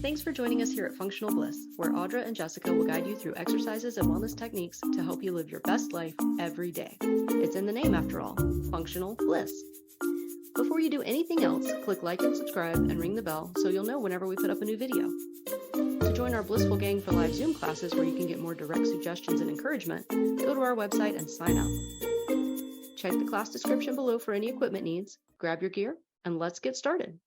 Thanks for joining us here at Functional Bliss, where Audra and Jessica will guide you through exercises and wellness techniques to help you live your best life every day. It's in the name after all, Functional Bliss. Before you do anything else, click like and subscribe and ring the bell so you'll know whenever we put up a new video. To join our Blissful Gang for live Zoom classes where you can get more direct suggestions and encouragement, go to our website and sign up. Check the class description below for any equipment needs, grab your gear, and let's get started.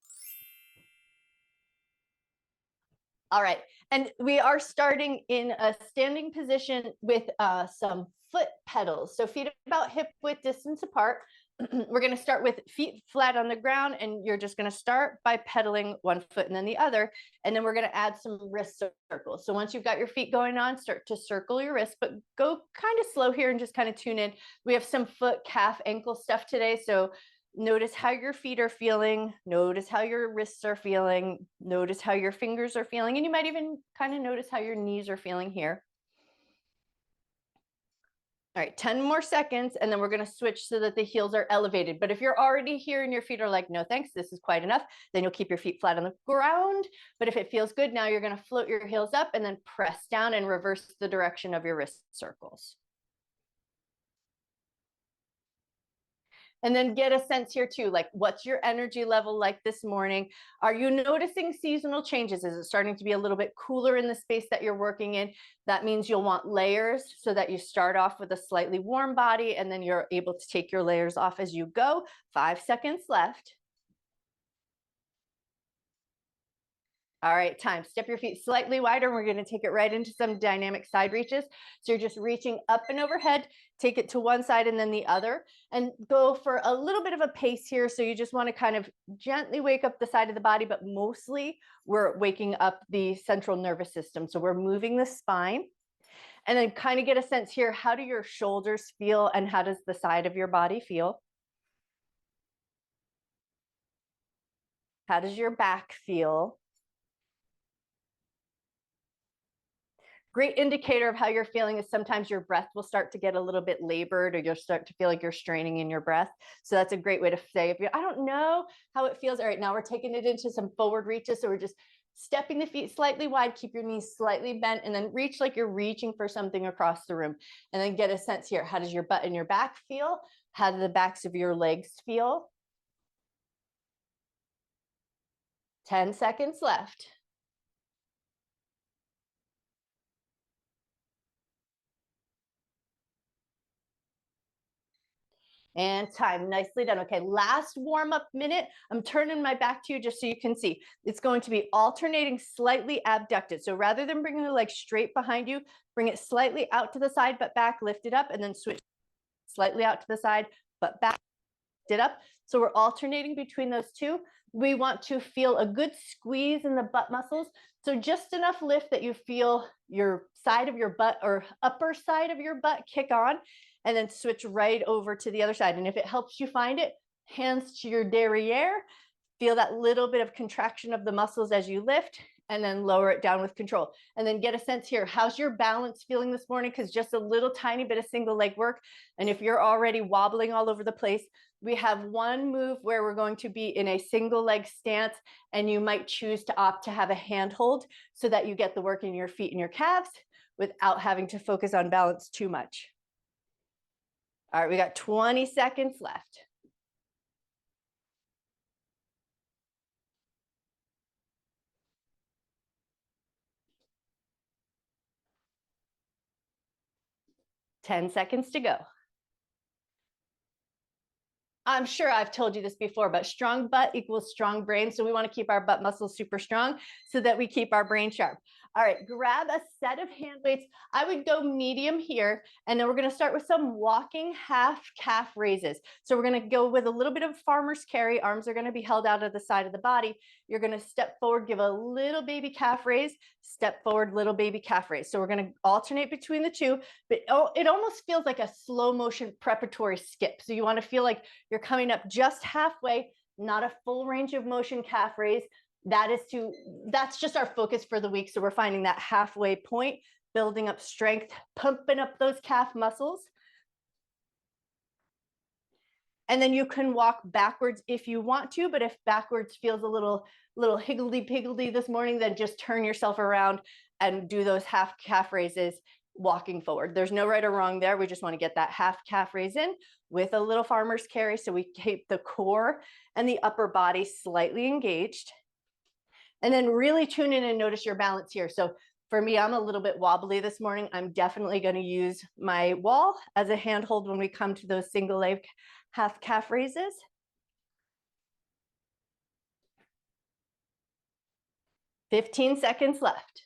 All right, and we are starting in a standing position with some foot pedals. So feet about hip width distance apart. We're going to start with feet flat on the ground, and you're just going to start by pedaling one foot and then the other, and then we're going to add some wrist circles. So once you've got your feet going on, start to circle your wrists, but go kind of slow here and just kind of tune in. We have some foot, calf, ankle stuff today, so notice how your feet are feeling, notice how your wrists are feeling, notice how your fingers are feeling, and you might even kind of notice how your knees are feeling here. All right, 10 more seconds, and then we're going to switch so that the heels are elevated. But if you're already here and your feet are like, no thanks, this is quite enough, then you'll keep your feet flat on the ground. But if it feels good, now you're going to float your heels up and then press down and reverse the direction of your wrist circles. And then get a sense here too, like what's your energy level like this morning? Are you noticing seasonal changes? Is it starting to be a little bit cooler in the space that you're working in? That means you'll want layers so that you start off with a slightly warm body and then you're able to take your layers off as you go. 5 seconds left. All right, time. Step your feet slightly wider. We're going to take it right into some dynamic side reaches. So you're just reaching up and overhead, take it to one side and then the other, and go for a little bit of a pace here. So you just want to kind of gently wake up the side of the body, but mostly we're waking up the central nervous system. So we're moving the spine. And then kind of get a sense here, how do your shoulders feel and how does the side of your body feel? How does your back feel? Great indicator of how you're feeling is sometimes your breath will start to get a little bit labored or you'll start to feel like you're straining in your breath. So that's a great way to say, if you, I don't know how it feels. All right, now we're taking it into some forward reaches. So we're just stepping the feet slightly wide, keep your knees slightly bent, and then reach like you're reaching for something across the room. And then get a sense here. How does your butt and your back feel? How do the backs of your legs feel? 10 seconds left. And time, nicely done. Okay, last warm-up minute. I'm turning my back to you just so you can see. It's going to be alternating slightly abducted. So rather than bringing the leg straight behind you, bring it slightly out to the side, but back, lift it up, and then switch slightly out to the side, but back, lift it up. So we're alternating between those two. We want to feel a good squeeze in the butt muscles. So just enough lift that you feel your side of your butt or upper side of your butt kick on, and then switch right over to the other side. And if it helps you find it, hands to your derriere, feel that little bit of contraction of the muscles as you lift, and then lower it down with control. And then get a sense here, how's your balance feeling this morning? Because just a little tiny bit of single leg work. And if you're already wobbling all over the place, we have one move where we're going to be in a single leg stance, and you might choose to opt to have a handhold so that you get the work in your feet and your calves without having to focus on balance too much. All right, we got 20 seconds left. Ten seconds to go. I'm sure I've told you this before, but strong butt equals strong brain. So we want to keep our butt muscles super strong so that we keep our brain sharp. All right, grab a set of hand weights. I would go medium here, and then we're going to start with some walking half calf raises. So we're going to go with a little bit of farmer's carry. Arms are going to be held out of the side of the body. You're going to step forward, give a little baby calf raise, step forward, little baby calf raise. So we're going to alternate between the two, but it almost feels like a slow motion preparatory skip. So you want to feel like you're coming up just halfway, not a full range of motion calf raise. That's just our focus for the week. So we're finding that halfway point, building up strength, pumping up those calf muscles. And then you can walk backwards if you want to, but if backwards feels a little higgledy-piggledy this morning, then just turn yourself around and do those half calf raises walking forward. There's no right or wrong there. We just want to get that half calf raise in with a little farmer's carry, so we keep the core and the upper body slightly engaged. And then really tune in and notice your balance here. So for me, I'm a little bit wobbly this morning. I'm definitely going to use my wall as a handhold when we come to those single leg half calf raises. "15 seconds left.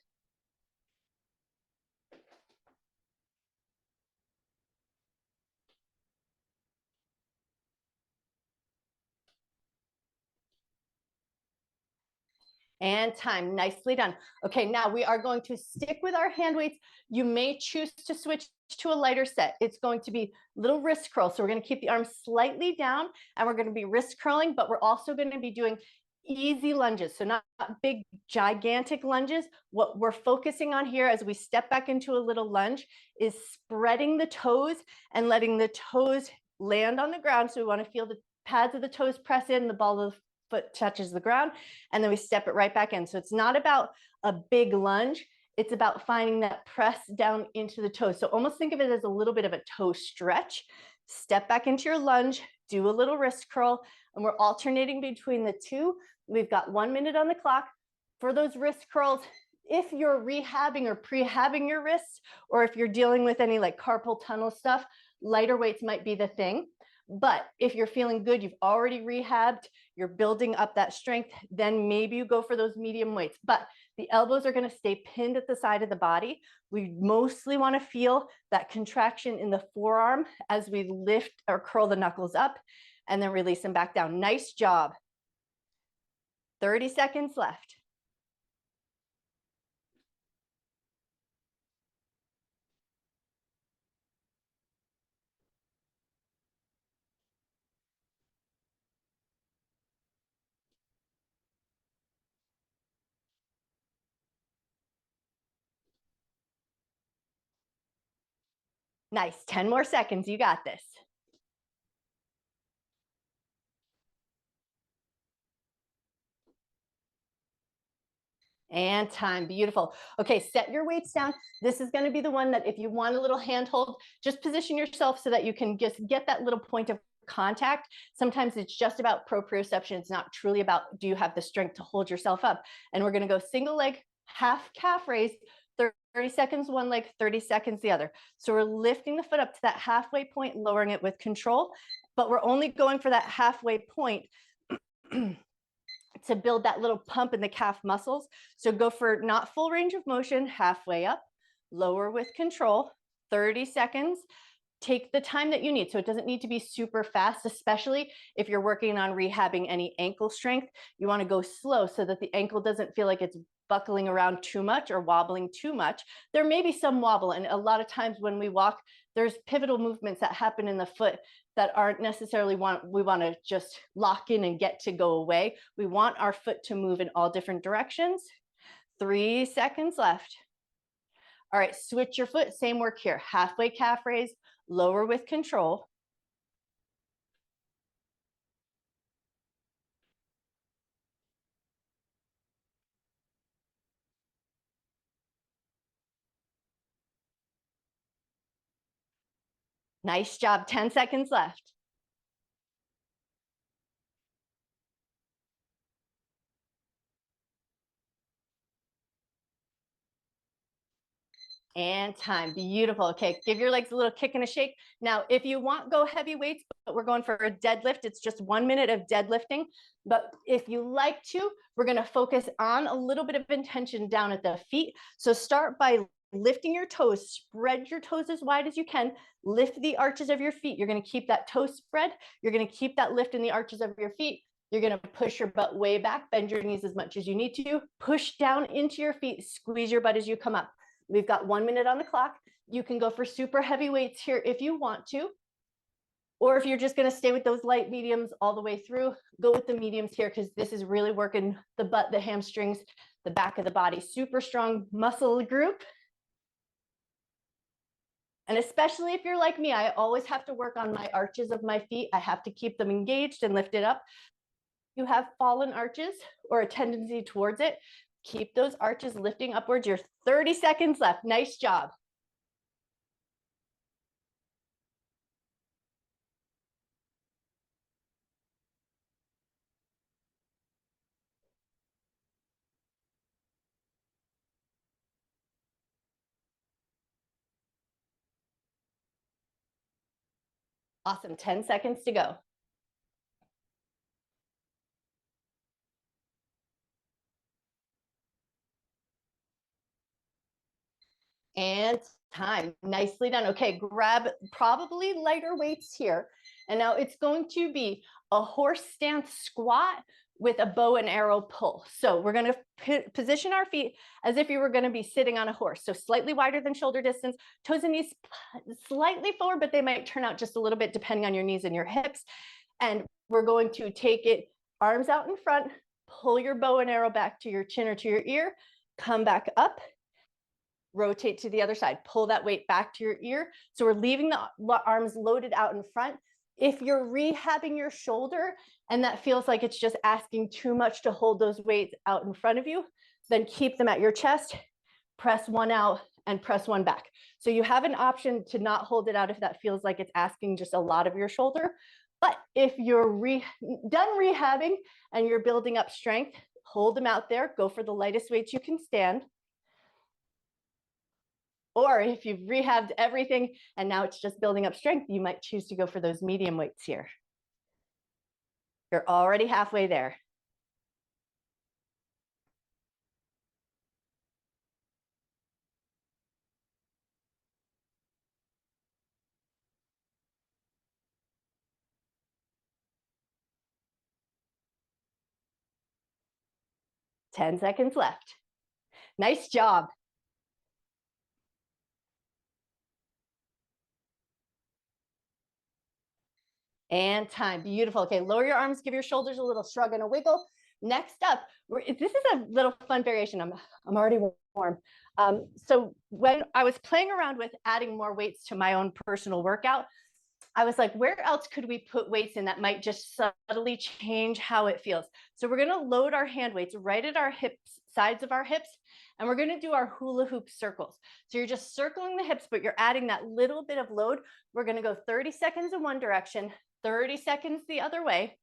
And time. Nicely done. Okay, now we are going to stick with our hand weights. You may choose to switch to a lighter set. It's going to be little wrist curls. So we're going to keep the arms slightly down and we're going to be wrist curling, but we're also going to be doing easy lunges. So not big, gigantic lunges. What we're focusing on here as we step back into a little lunge is spreading the toes and letting the toes land on the ground. So we want to feel the pads of the toes press in, the ball of the foot touches the ground, and then we step it right back in. So it's not about a big lunge. It's about finding that press down into the toes. So almost think of it as a little bit of a toe stretch. Step back into your lunge, do a little wrist curl, and we're alternating between the two. We've got 1 minute on the clock. For those wrist curls, if you're rehabbing or prehabbing your wrists, or if you're dealing with any like carpal tunnel stuff, lighter weights might be the thing. But if you're feeling good, you've already rehabbed, you're building up that strength, then maybe you go for those medium weights. But the elbows are going to stay pinned at the side of the body. We mostly want to feel that contraction in the forearm as we lift or curl the knuckles up and then release them back down. Nice job. 30 seconds left. Nice. 10 more seconds. You got this. And time. Beautiful. Okay, set your weights down. This is going to be the one that if you want a little handhold, just position yourself so that you can just get that little point of contact. Sometimes it's just about proprioception. It's not truly about, do you have the strength to hold yourself up? And we're going to go single leg, half calf raise, 30 seconds one leg, 30 seconds the other. So we're lifting the foot up to that halfway point, lowering it with control, but we're only going for that halfway point to build that little pump in the calf muscles. So go for not full range of motion, halfway up, lower with control, 30 seconds. Take the time that you need. So it doesn't need to be super fast, especially if you're working on rehabbing any ankle strength. You want to go slow so that the ankle doesn't feel like it's buckling around too much or wobbling too much. There may be some wobble, and a lot of times when we walk, there's pivotal movements that happen in the foot that aren't necessarily we want to just lock in and get to go away. We want our foot to move in all different directions. 3 seconds left. All right, switch your foot, same work here. Halfway calf raise, lower with control. Nice job, 10 seconds left. And time. Beautiful. Okay, give your legs a little kick and a shake. Now, if you want, go heavy weights, but we're going for a deadlift. It's just 1 minute of deadlifting. But if you like to, we're going to focus on a little bit of intention down at the feet. So start by lifting your toes, spread your toes as wide as you can, lift the arches of your feet. You're going to keep that toe spread. You're going to keep that lift in the arches of your feet. You're going to push your butt way back, bend your knees as much as you need to, push down into your feet, squeeze your butt as you come up. We've got 1 minute on the clock. You can go for super heavy weights here if you want to, or if you're just going to stay with those light mediums all the way through, go with the mediums here because this is really working the butt, the hamstrings, the back of the body. Super strong muscle group. And especially if you're like me, I always have to work on my arches of my feet. I have to keep them engaged and lifted up. You have fallen arches or a tendency towards it. Keep those arches lifting upwards. You're 30 seconds left. Nice job. Awesome. 10 seconds to go. And time. Nicely done. Okay, grab probably lighter weights here. And now it's going to be a horse stance squat with a bow and arrow pull. So we're going to position our feet as if you were going to be sitting on a horse. So slightly wider than shoulder distance, toes and knees slightly forward, but they might turn out just a little bit depending on your knees and your hips. And we're going to take it arms out in front, pull your bow and arrow back to your chin or to your ear, come back up, rotate to the other side, pull that weight back to your ear. So we're leaving the arms loaded out in front. If you're rehabbing your shoulder and that feels like it's just asking too much to hold those weights out in front of you, then keep them at your chest, press one out and press one back. So you have an option to not hold it out if that feels like it's asking just a lot of your shoulder. But if you're done rehabbing and you're building up strength, hold them out there, go for the lightest weights you can stand. Or if you've rehabbed everything and now it's just building up strength, you might choose to go for those medium weights here. You're already halfway there. Ten seconds left. Nice job. And time. Beautiful. Okay, lower your arms, give your shoulders a little shrug and a wiggle. Next up, this is a little fun variation. I'm already warm. So when I was playing around with adding more weights to my own personal workout, I was like, where else could we put weights in that might just subtly change how it feels? So we're going to load our hand weights right at our hips, sides of our hips, and we're going to do our hula hoop circles. So you're just circling the hips, but you're adding that little bit of load. We're going to go 30 seconds in one direction, 30 seconds the other way.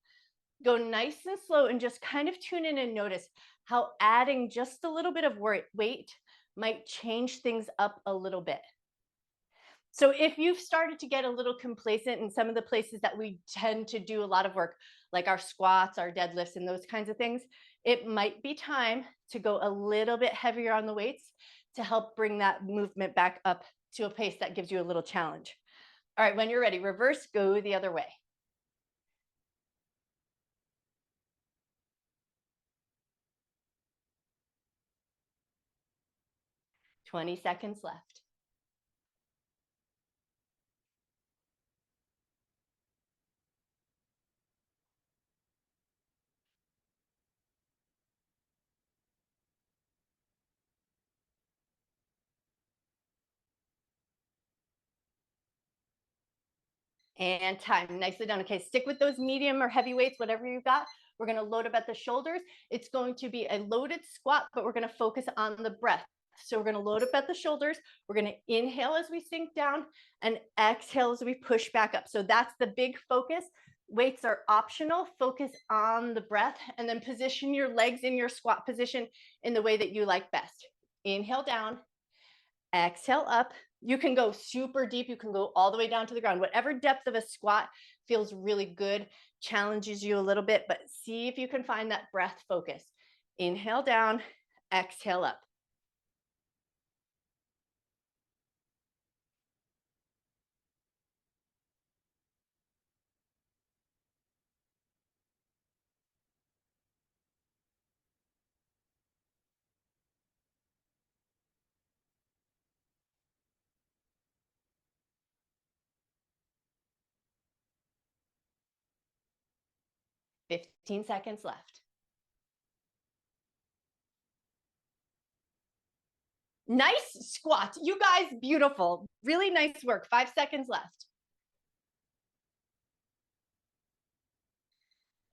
Go nice and slow and just kind of tune in and notice how adding just a little bit of weight might change things up a little bit. So if you've started to get a little complacent in some of the places that we tend to do a lot of work, like our squats, our deadlifts, and those kinds of things, it might be time to go a little bit heavier on the weights to help bring that movement back up to a pace that gives you a little challenge. All right, when you're ready, reverse, go the other way. 20 seconds left. And time. Nicely done. Okay, stick with those medium or heavy weights, whatever you've got. We're going to load up at the shoulders. It's going to be a loaded squat, but we're going to focus on the breath. So we're going to load up at the shoulders. We're going to inhale as we sink down and exhale as we push back up. So that's the big focus. Weights are optional. Focus on the breath and then position your legs in your squat position in the way that you like best. Inhale down, exhale up. You can go super deep. You can go all the way down to the ground. Whatever depth of a squat feels really good, challenges you a little bit, but see if you can find that breath focus. Inhale down, exhale up. Fifteen seconds left. Nice squat. You guys, beautiful. Really nice work. 5 seconds left.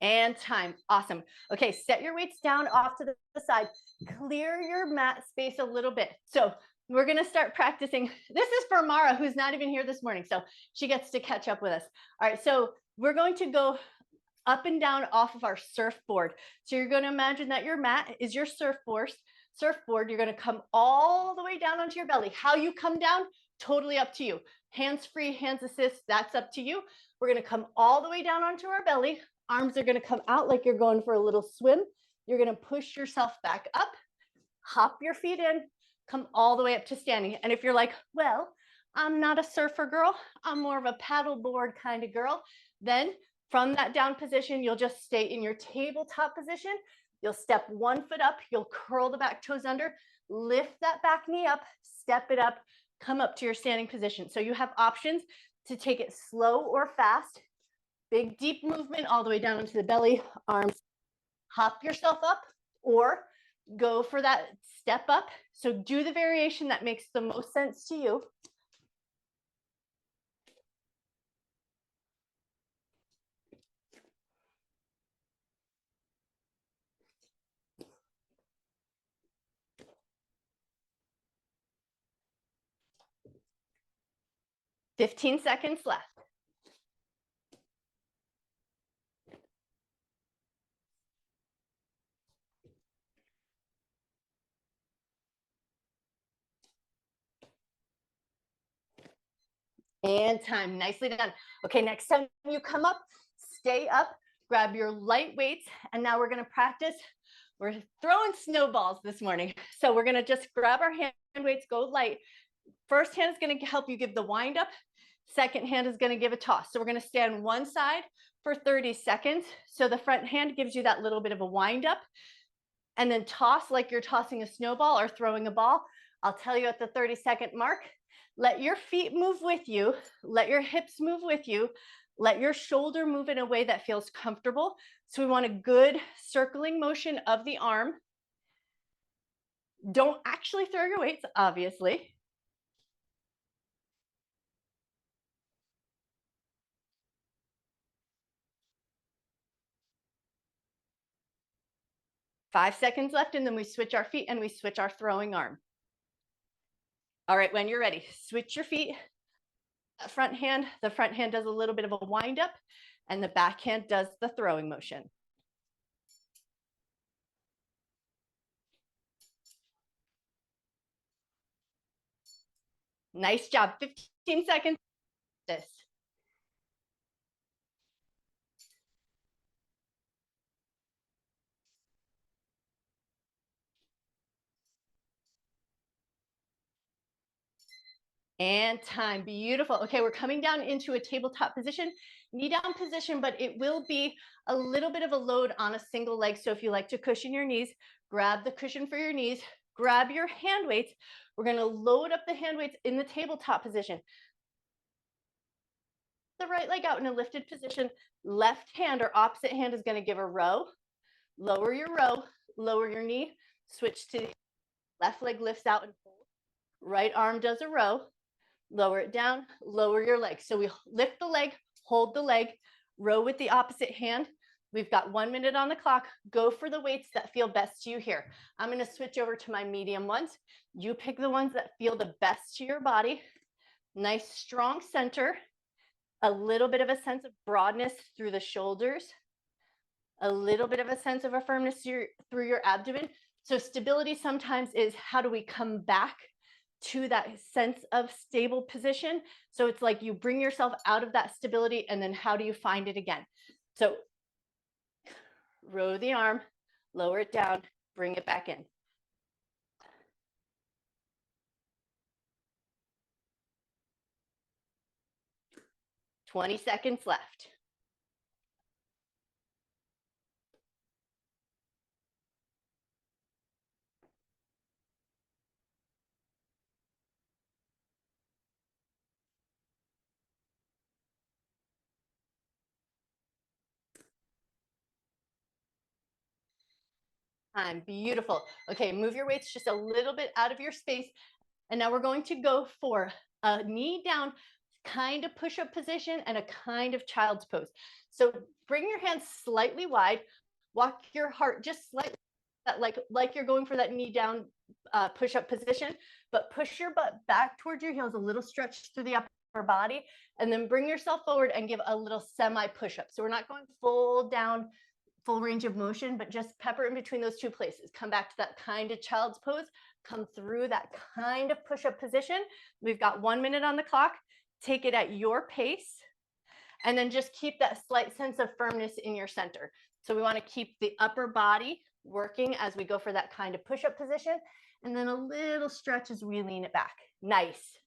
And time. Awesome. Okay, set your weights down off to the side. Clear your mat space a little bit. So we're going to start practicing. This is for Mara, who's not even here this morning. So she gets to catch up with us. All right, so we're going to go up and down off of our surfboard. So you're going to imagine that your mat is your surfboard. You're going to come all the way down onto your belly. How you come down, totally up to you. Hands free, hands assist, that's up to you. We're going to come all the way down onto our belly. Arms are going to come out like you're going for a little swim. You're going to push yourself back up, hop your feet in, come all the way up to standing. And if you're like, well, I'm not a surfer girl, I'm more of a paddleboard kind of girl, then from that down position, you'll just stay in your tabletop position. You'll step one foot up, you'll curl the back toes under, lift that back knee up, step it up, come up to your standing position. So you have options to take it slow or fast. Big deep movement all the way down into the belly, arms, hop yourself up, or go for that step up. So do the variation that makes the most sense to you. "15 seconds left. And time. Nicely done. Okay, next time you come up, stay up, grab your light weights, and now we're going to practice. We're throwing snowballs this morning. So we're going to just grab our hand weights, go light. First hand is going to help you give the wind up. Second hand is going to give a toss. So we're going to stand one side for 30 seconds. So the front hand gives you that little bit of a wind up, and then toss like you're tossing a snowball or throwing a ball. I'll tell you at the 30-second mark. Let your feet move with you. Let your hips move with you. Let your shoulder move in a way that feels comfortable. So we want a good circling motion of the arm. Don't actually throw your weights, obviously. Five seconds left, and then we switch our feet and we switch our throwing arm. All right, when you're ready, switch your feet. The front hand does a little bit of a wind up, and the back hand does the throwing motion. Nice job. 15 seconds. This. And time. Beautiful. Okay, we're coming down into a tabletop position, knee down position, but it will be a little bit of a load on a single leg. So if you like to cushion your knees, grab the cushion for your knees, grab your hand weights. We're going to load up the hand weights in the tabletop position. The right leg out in a lifted position. Left hand or opposite hand is going to give a row. Lower your row, lower your knee, switch to the left leg lifts out and hold. Right arm does a row. Lower it down, lower your leg. So we lift the leg, hold the leg, row with the opposite hand. We've got 1 minute on the clock. Go for the weights that feel best to you here. I'm going to switch over to my medium ones. You pick the ones that feel the best to your body. Nice, strong center. A little bit of a sense of broadness through the shoulders. A little bit of a sense of a firmness through your abdomen. So stability sometimes is how do we come back to that sense of stable position. So it's like you bring yourself out of that stability, and then how do you find it again? So row the arm, lower it down, bring it back in. "20 seconds left. Time. Beautiful. Okay, move your weights just a little bit out of your space. And now we're going to go for a knee down kind of push-up position and a kind of child's pose. So bring your hands slightly wide, walk your heart just slightly like you're going for that knee down push-up position, but push your butt back towards your heels, a little stretch through the upper body, and then bring yourself forward and give a little semi push-up. So we're not going full down, full range of motion, but just pepper in between those two places. Come back to that kind of child's pose, come through that kind of push-up position. We've got 1 minute on the clock. Take it at your pace, and then just keep that slight sense of firmness in your center. So we want to keep the upper body working as we go for that kind of push-up position, and then a little stretch as we lean it back. Nice.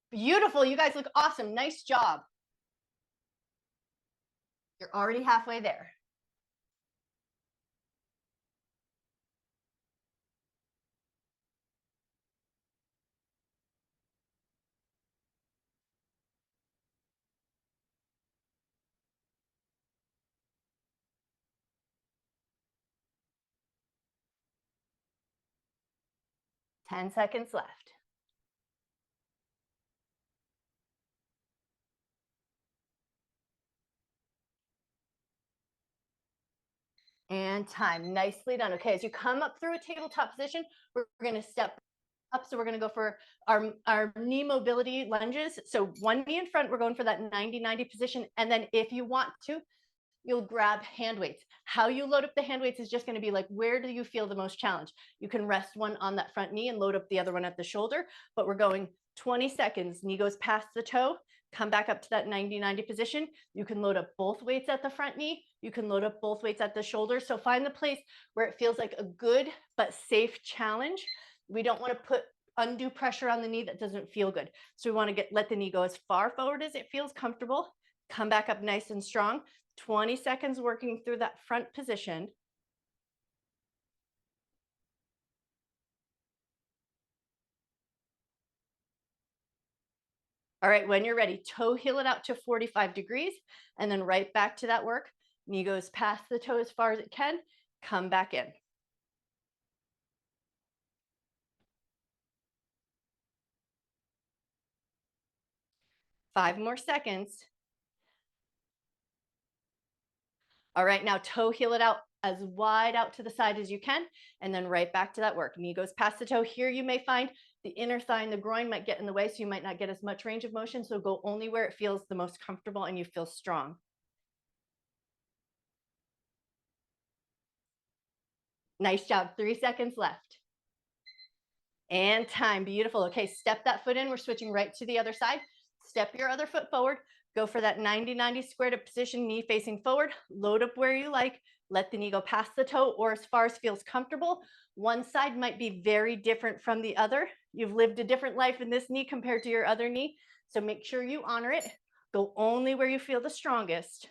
Beautiful. You guys look awesome. Nice job. You're already halfway there. Ten seconds left. And time. Nicely done. Okay, as you come up through a tabletop position, we're going to step up. So we're going to go for our knee mobility lunges. So one knee in front, we're going for that 90-90 position. And then if you want to, you'll grab hand weights. How you load up the hand weights is just going to be like, where do you feel the most challenge? You can rest one on that front knee and load up the other one at the shoulder, but we're going 20 seconds. Knee goes past the toe, come back up to that 90-90 position. You can load up both weights at the front knee. You can load up both weights at the shoulder. So find the place where it feels like a good but safe challenge. We don't want to put undue pressure on the knee that doesn't feel good. So we want to let the knee go as far forward as it feels comfortable. Come back up nice and strong. 20 seconds working through that front position. All right, when you're ready, toe heel it out to 45 degrees and then right back to that work. Knee goes past the toe as far as it can. Come back in. 5 more seconds. All right, now toe heel it out as wide out to the side as you can, and then right back to that work. Knee goes past the toe. Here you may find the inner thigh and the groin might get in the way, so you might not get as much range of motion. So go only where it feels the most comfortable and you feel strong. Nice job. 3 seconds left. And time. Beautiful. Okay, step that foot in. We're switching right to the other side. Step your other foot forward. Go for that 90-90 squared up position, knee facing forward. Load up where you like. Let the knee go past the toe or as far as feels comfortable. One side might be very different from the other. You've lived a different life in this knee compared to your other knee. So make sure you honor it. Go only where you feel the strongest.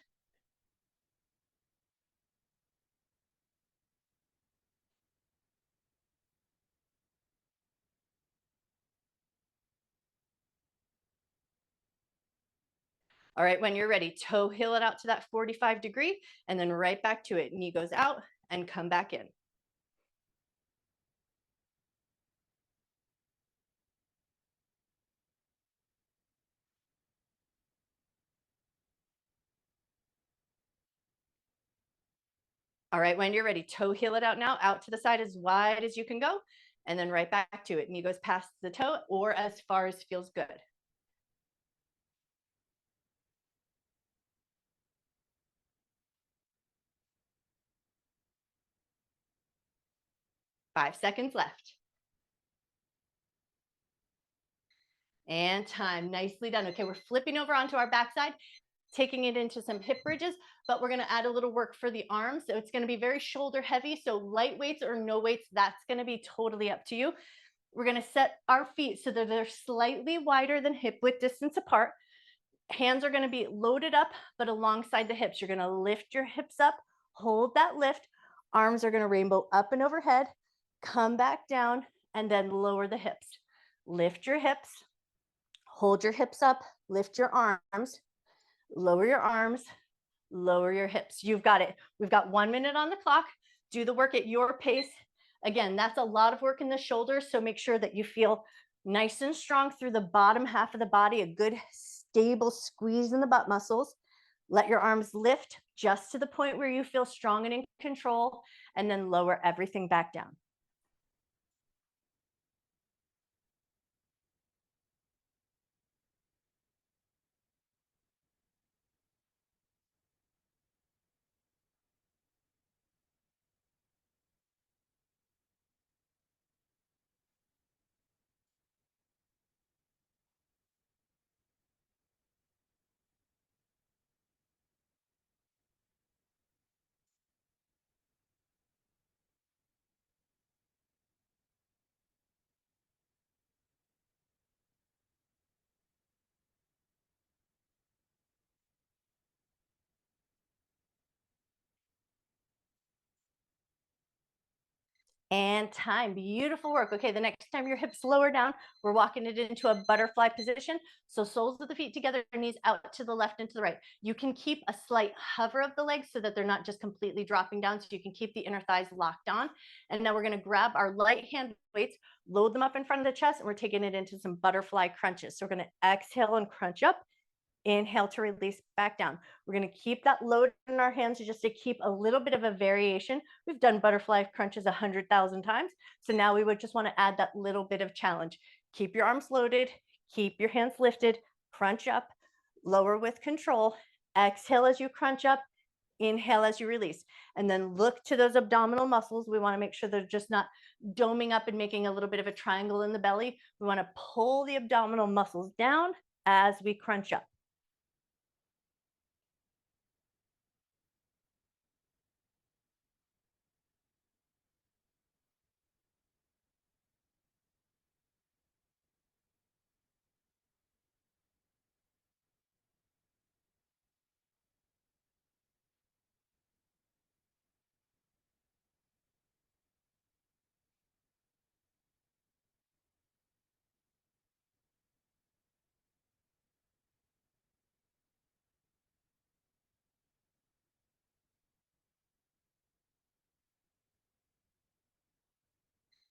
All right, when you're ready, toe heel it out to that 45 degree and then right back to it. Knee goes out and come back in. All right, when you're ready, toe heel it out now, out to the side as wide as you can go, and then right back to it. Knee goes past the toe or as far as feels good. Five seconds left. And time. Nicely done. Okay, we're flipping over onto our backside, taking it into some hip bridges, but we're going to add a little work for the arms. So it's going to be very shoulder heavy. So light weights or no weights, that's going to be totally up to you. We're going to set our feet so that they're slightly wider than hip width distance apart. Hands are going to be loaded up, but alongside the hips. You're going to lift your hips up, hold that lift. Arms are going to rainbow up and overhead, come back down, and then lower the hips. Lift your hips, hold your hips up, lift your arms, lower your arms, lower your hips. You've got it. We've got 1 minute on the clock. Do the work at your pace. Again, that's a lot of work in the shoulders, so make sure that you feel nice and strong through the bottom half of the body, a good stable squeeze in the butt muscles. Let your arms lift just to the point where you feel strong and in control, and then lower everything back down. And time. Beautiful work. Okay, the next time your hips lower down, we're walking it into a butterfly position. So soles of the feet together, knees out to the left and to the right. You can keep a slight hover of the legs so that they're not just completely dropping down. So you can keep the inner thighs locked on. And now we're going to grab our light hand weights, load them up in front of the chest, and we're taking it into some butterfly crunches. So we're going to exhale and crunch up. Inhale to release back down. We're going to keep that load in our hands just to keep a little bit of a variation. We've done butterfly crunches 100,000 times. So now we would just want to add that little bit of challenge. Keep your arms loaded, keep your hands lifted, crunch up, lower with control. Exhale as you crunch up, inhale as you release. And then look to those abdominal muscles. We want to make sure they're just not doming up and making a little bit of a triangle in the belly. We want to pull the abdominal muscles down as we crunch up.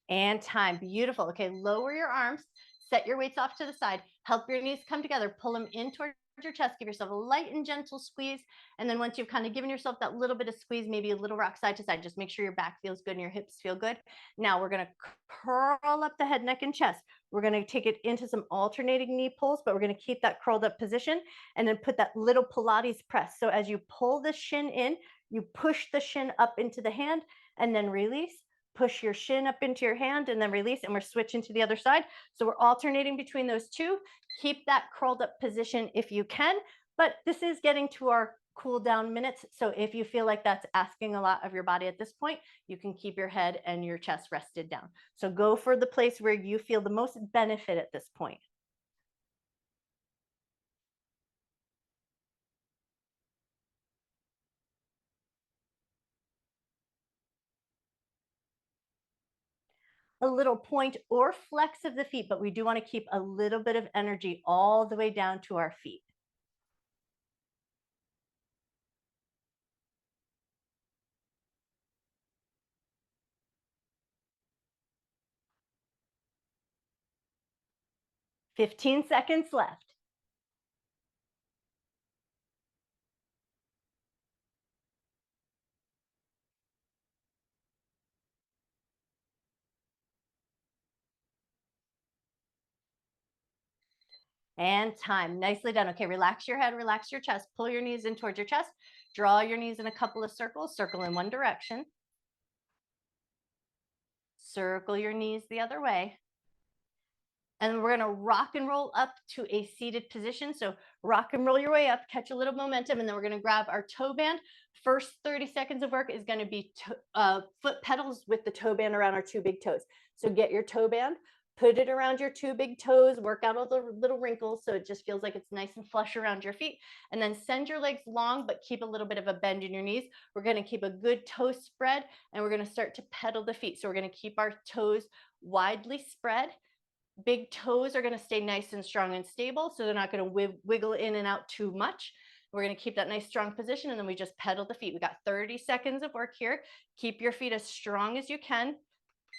And time. Beautiful. Okay, lower your arms, set your weights off to the side, help your knees come together, pull them in towards your chest, give yourself a light and gentle squeeze. And then once you've kind of given yourself that little bit of squeeze, maybe a little rock side to side, just make sure your back feels good and your hips feel good. Now we're going to curl up the head, neck, and chest. We're going to take it into some alternating knee pulls, but we're going to keep that curled up position and then put that little Pilates press. So as you pull the shin in, you push the shin up into the hand and then release. Push your shin up into your hand and then release, and we're switching to the other side. So we're alternating between those two. Keep that curled up position if you can, but this is getting to our cool down minutes. So if you feel like that's asking a lot of your body at this point, you can keep your head and your chest rested down. So go for the place where you feel the most benefit at this point. A little point or flex of the feet, but we do want to keep a little bit of energy all the way down to our feet. 15 seconds left. And time. Nicely done. Okay, relax your head, relax your chest, pull your knees in towards your chest, draw your knees in a couple of circles, circle in one direction, circle your knees the other way. And we're going to rock and roll up to a seated position. So rock and roll your way up, catch a little momentum, and then we're going to grab our toe band. First 30 seconds of work is going to be foot pedals with the toe band around our two big toes. So get your toe band, put it around your two big toes, work out all the little wrinkles so it just feels like it's nice and flush around your feet. And then send your legs long, but keep a little bit of a bend in your knees. We're going to keep a good toe spread, and we're going to start to pedal the feet. So we're going to keep our toes widely spread. Big toes are going to stay nice and strong and stable, so they're not going to wiggle in and out too much. We're going to keep that nice strong position, and then we just pedal the feet. We got 30 seconds of work here. Keep your feet as strong as you can.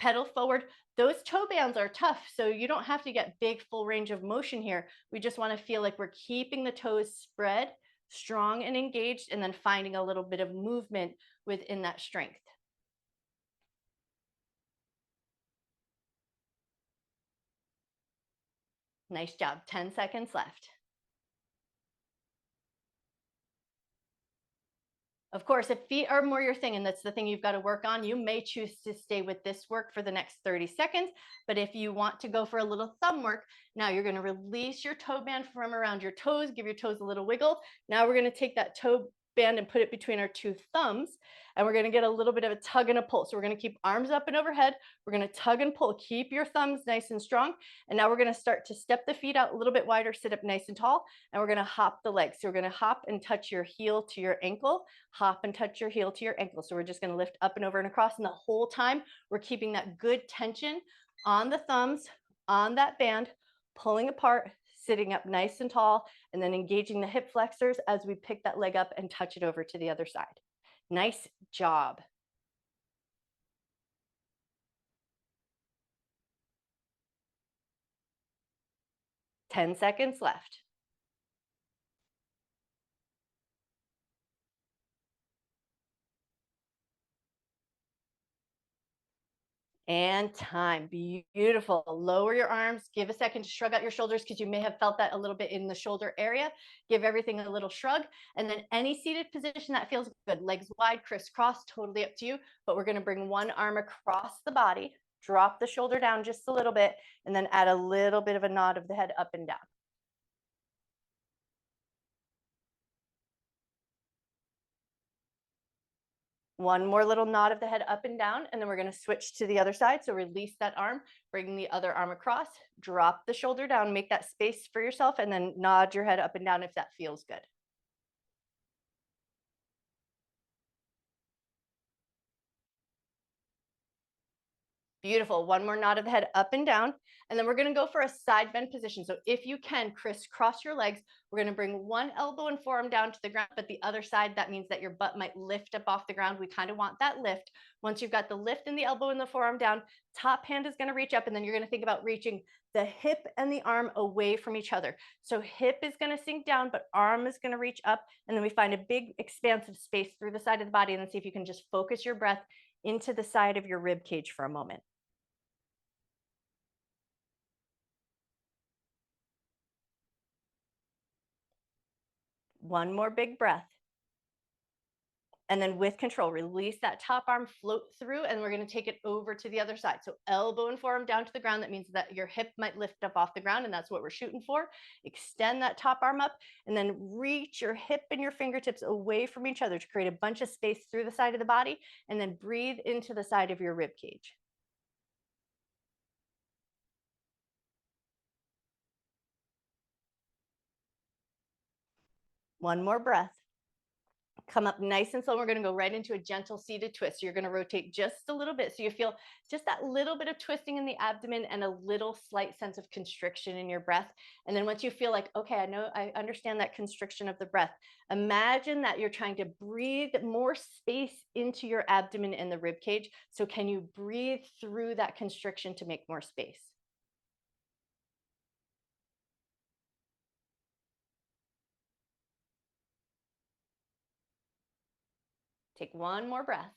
Pedal forward. Those toe bands are tough, so you don't have to get big full range of motion here. We just want to feel like we're keeping the toes spread, strong and engaged, and then finding a little bit of movement within that strength. Nice job. 10 seconds left. Of course, if feet are more your thing and that's the thing you've got to work on, you may choose to stay with this work for the next 30 seconds. But if you want to go for a little thumb work, now you're going to release your toe band from around your toes, give your toes a little wiggle. Now we're going to take that toe band and put it between our two thumbs, and we're going to get a little bit of a tug and a pull. So we're going to keep arms up and overhead. We're going to tug and pull. Keep your thumbs nice and strong. And now we're going to start to step the feet out a little bit wider, sit up nice and tall, and we're going to hop the legs. So we're going to hop and touch your heel to your ankle, hop and touch your heel to your ankle. So we're just going to lift up and over and across, and the whole time we're keeping that good tension on the thumbs, on that band, pulling apart, sitting up nice and tall, and then engaging the hip flexors as we pick that leg up and touch it over to the other side. Nice job. Ten seconds left. And time. Beautiful. Lower your arms. Give a second to shrug out your shoulders because you may have felt that a little bit in the shoulder area. Give everything a little shrug. And then any seated position that feels good. Legs wide, crisscross, totally up to you. But we're going to bring one arm across the body, drop the shoulder down just a little bit, and then add a little bit of a nod of the head up and down. One more little nod of the head up and down, and then we're going to switch to the other side. So release that arm, bring the other arm across, drop the shoulder down, make that space for yourself, and then nod your head up and down if that feels good. Beautiful. One more nod of the head up and down. And then we're going to go for a side bend position. So if you can, crisscross your legs. We're going to bring one elbow and forearm down to the ground, but the other side, that means that your butt might lift up off the ground. We kind of want that lift. Once you've got the lift in the elbow and the forearm down, top hand is going to reach up, and then you're going to think about reaching the hip and the arm away from each other. So hip is going to sink down, but arm is going to reach up. And then we find a big expansive space through the side of the body, and then see if you can just focus your breath into the side of your rib cage for a moment. One more big breath. And then with control, release that top arm, float through, and we're going to take it over to the other side. So elbow and forearm down to the ground. That means that your hip might lift up off the ground, and that's what we're shooting for. Extend that top arm up, and then reach your hip and your fingertips away from each other to create a bunch of space through the side of the body, and then breathe into the side of your rib cage. One more breath. Come up nice and slow. We're going to go right into a gentle seated twist. So you're going to rotate just a little bit, so you feel just that little bit of twisting in the abdomen and a little slight sense of constriction in your breath. And then once you feel like, okay, I understand that constriction of the breath, imagine that you're trying to breathe more space into your abdomen and the rib cage. So can you breathe through that constriction to make more space? Take one more breath.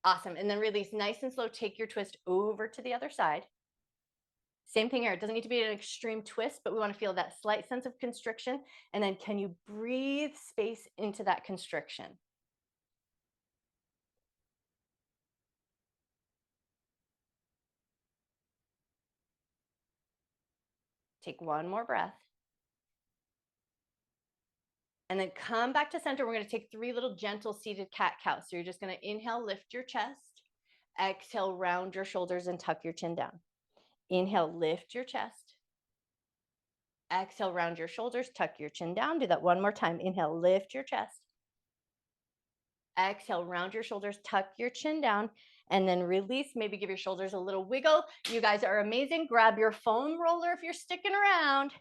Awesome. And then release nice and slow. Take your twist over to the other side. Same thing here. It doesn't need to be an extreme twist, but we want to feel that slight sense of constriction. And then can you breathe space into that constriction? Take one more breath. And then come back to center. We're going to take 3 little gentle seated cat-cow. So you're just going to inhale, lift your chest. Exhale, round your shoulders and tuck your chin down. Inhale, lift your chest. Exhale, round your shoulders, tuck your chin down. Do that one more time. Inhale, lift your chest. Exhale, round your shoulders, tuck your chin down. and then release. Maybe give your shoulders a little wiggle. You guys are amazing. Grab your foam roller if you're sticking around.